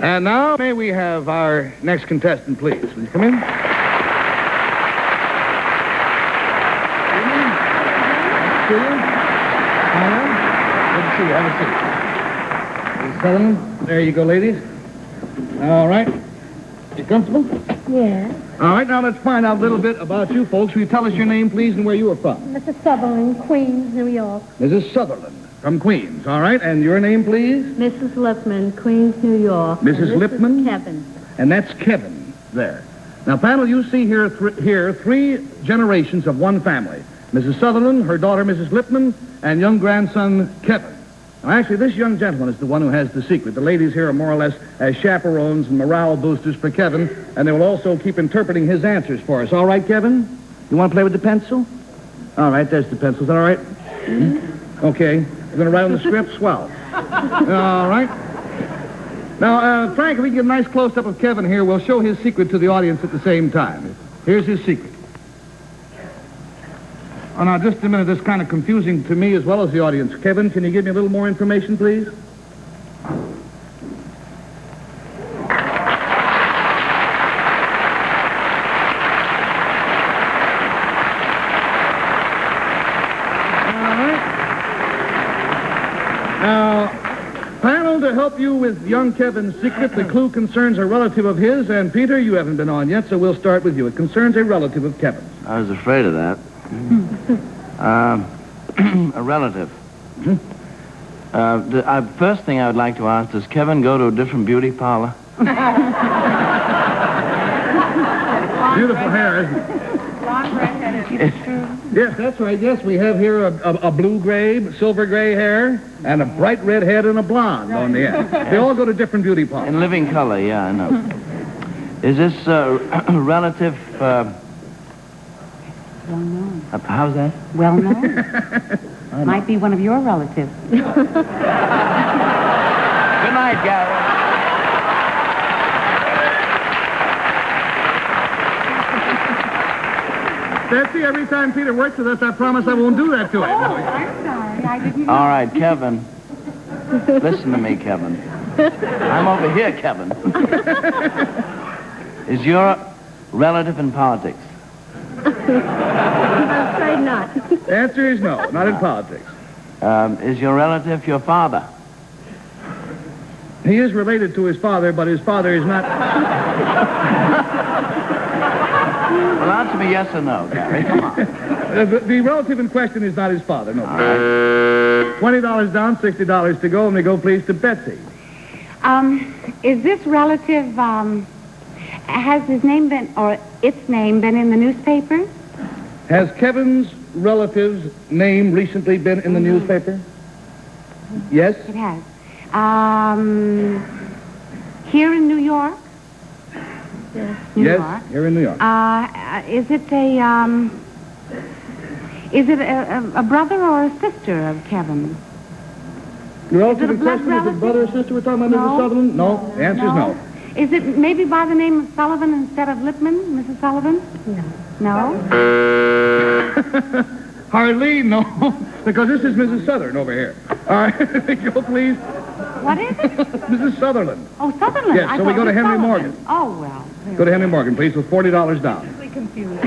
And now, may we have our next contestant, please? Will you come in? Good to see you. Have a seat. Sutherland. There you go, ladies. All right. You comfortable? Yes. All right, now let's find out a little bit about you folks. Will you tell us your name, please, and where you are from? Mrs. Sutherland, Queens, New York. Mrs. Sutherland from Queens. All right, and your name, please? Mrs. Lippman, Queens, New York. Mrs. Lippman? Kevin. And that's Kevin there. Now, panel, you see here three generations of one family. Mrs. Sutherland, her daughter, Mrs. Lippman, and young grandson, Kevin. Now, actually, this young gentleman is the one who has the secret. The ladies here are more or less as chaperones and morale boosters for Kevin, and they will also keep interpreting his answers for us. All right, Kevin? You want to play with the pencil? All right, there's the pencil. Is that all right? Mm-hmm. Okay. You're going to write on the script? Swell. All right. Now, Frank, if we can get a nice close-up of Kevin here, we'll show his secret to the audience at the same time. Here's his secret. Oh, now, just a minute. This is kind of confusing to me as well as the audience. Kevin, can you give me a little more information, please? To help you with young Kevin's secret, the clue concerns a relative of his, and Peter, you haven't been on yet, so we'll start with you. It concerns a relative of Kevin's. I was afraid of that. A relative. The first thing I would like to ask, does Kevin go to a different beauty parlor? Beautiful hair, isn't it? Yes, that's right. Yes, we have here a blue-gray, silver-gray hair, and a bright red head and a blonde on the end. They all go to different beauty parlors. In living color, yeah, I know. Is this relative... Well known. How's that? Well known. Might be one of your relatives. Good night, Gary. Betsy, every time Peter works with us, I promise I won't do that to him. Oh, I'm sorry. I didn't know. All right, Kevin. Listen to me, Kevin. I'm over here, Kevin. Is your relative in politics? I'm afraid not. The answer is no, not in politics. Is your relative your father? He is related to his father, but his father is not... Well, answer me yes or no, Gary. Come on. The relative in question is not his father, no. $20 down, $60 to go, and we go, please, to Betsy. Is this relative, has his name been, or its name been in the newspaper? Has Kevin's relative's name recently been in the newspaper? Yes? It has. Here in New York? Yes. New York. Here in New York. Is it a brother or a sister of Kevin? The relative in blood question, is it brother or sister we're talking about, No. Mrs. Sutherland? No. The answer is no. Is it maybe by the name of Sullivan instead of Lippman, Mrs. Sullivan? No. No? Arlene, no. Because this is Mrs. Sutherland over here. All right. Go, please. What is it? Mrs. Sutherland. Oh, Sutherland. Yes, so we go to Henry Morgan. Oh, well. Go to Henry Morgan, please, with $40 down. I'm confused.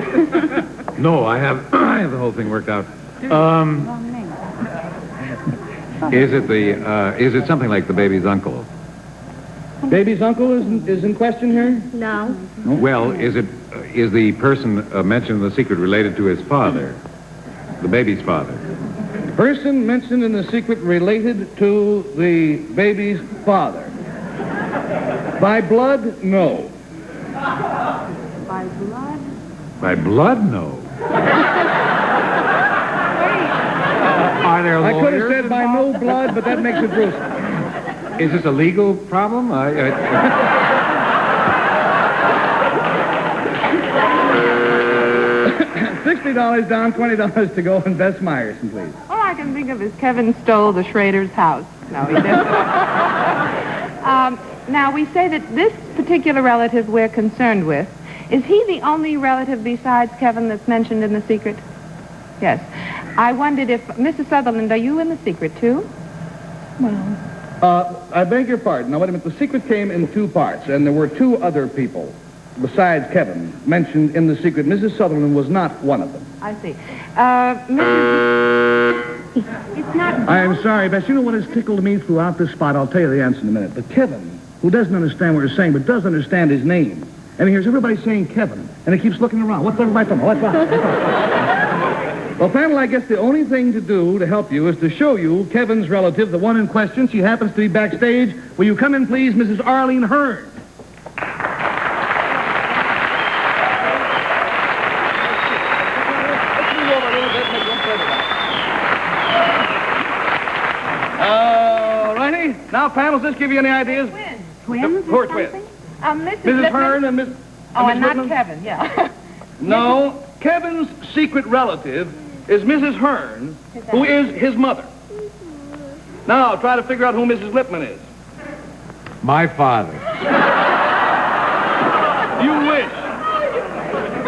No, I have the whole thing worked out. Wrong name. Is it something like the baby's uncle? Baby's uncle is in question here? No. Well, is the person mentioned in the secret related to his father, the baby's father? Person mentioned in the secret related to the baby's father. By blood, no. By blood? By blood, no. Are there I lawyers could have said by no involved? blood, but that makes it gruesome. Is this a legal problem? $60 down, $20 to go, and Bess Meyerson, please. All I can think of is Kevin stole the Schrader's house. No, he didn't. Now, we say that this particular relative we're concerned with, is he the only relative besides Kevin that's mentioned in the secret? Yes. I wondered if, Mrs. Sutherland, are you in the secret, too? Well, I beg your pardon. Now, wait a minute. The secret came in two parts, and there were two other people besides Kevin mentioned in the secret. Mrs. Sutherland was not one of them. I see. Mrs. It's not... I am sorry, Bess. You know what has tickled me throughout this spot? I'll tell you the answer in a minute. But Kevin, who doesn't understand what you're saying, but does understand his name, and he hears everybody saying Kevin, and he keeps looking around. What's everybody talking about? What's that? Well, panel, I guess the only thing to do to help you is to show you Kevin's relative, the one in question. She happens to be backstage. Will you come in, please, Mrs. Arlene Hearn? Now, panels, does this give you any ideas? Twins? Who are twins? Mrs. Hearn and Miss... Oh, Miss and not Lippman? Kevin, yeah. No, Kevin's secret relative is Mrs. Hearn, who is his mother. Now, try to figure out who Mrs. Lippman is. My father. You wish.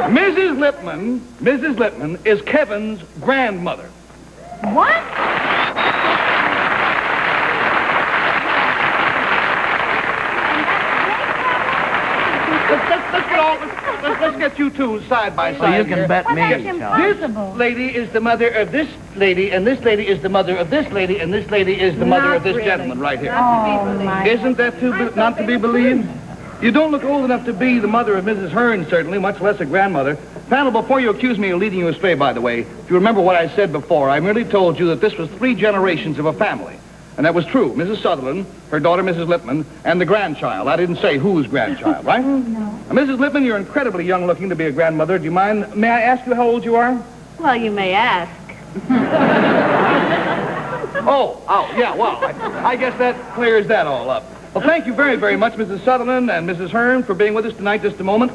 Mrs. Lippman is Kevin's grandmother. What? Let's get you two side by side. So you can bet me, That's Charlie. impossible. This lady is the mother of this lady, and this lady is the mother of this lady, and this lady is the mother of this gentleman right here. Oh, my. Isn't that not to be believed? You don't look old enough to be the mother of Mrs. Hearn, certainly, much less a grandmother. Panel, before you accuse me of leading you astray, by the way, if you remember what I said before, I merely told you that this was 3 generations of a family. And that was true. Mrs. Sutherland, her daughter, Mrs. Lippman, and the grandchild. I didn't say whose grandchild, right? No. Now, Mrs. Lippman, you're incredibly young looking to be a grandmother. Do you mind? May I ask you how old you are? Well, you may ask. Yeah, well, I guess that clears that all up. Well, thank you very, very much, Mrs. Sutherland and Mrs. Hearn, for being with us tonight just a moment.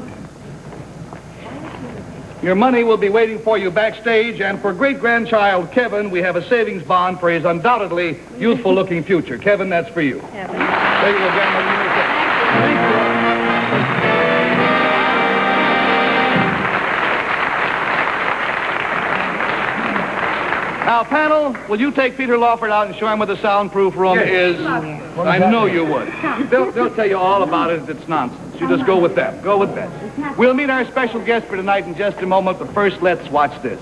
Your money will be waiting for you backstage, and for great-grandchild Kevin, we have a savings bond for his undoubtedly youthful-looking future. Kevin, that's for you. Kevin. There you go, grandmother. You may take it. Thank you. Now, panel, will you take Peter Lawford out and show him where the soundproof room is? I know you would. They'll tell you all about it if it's nonsense. You just go with them. Go with them. We'll meet our special guest for tonight in just a moment, but first, let's watch this.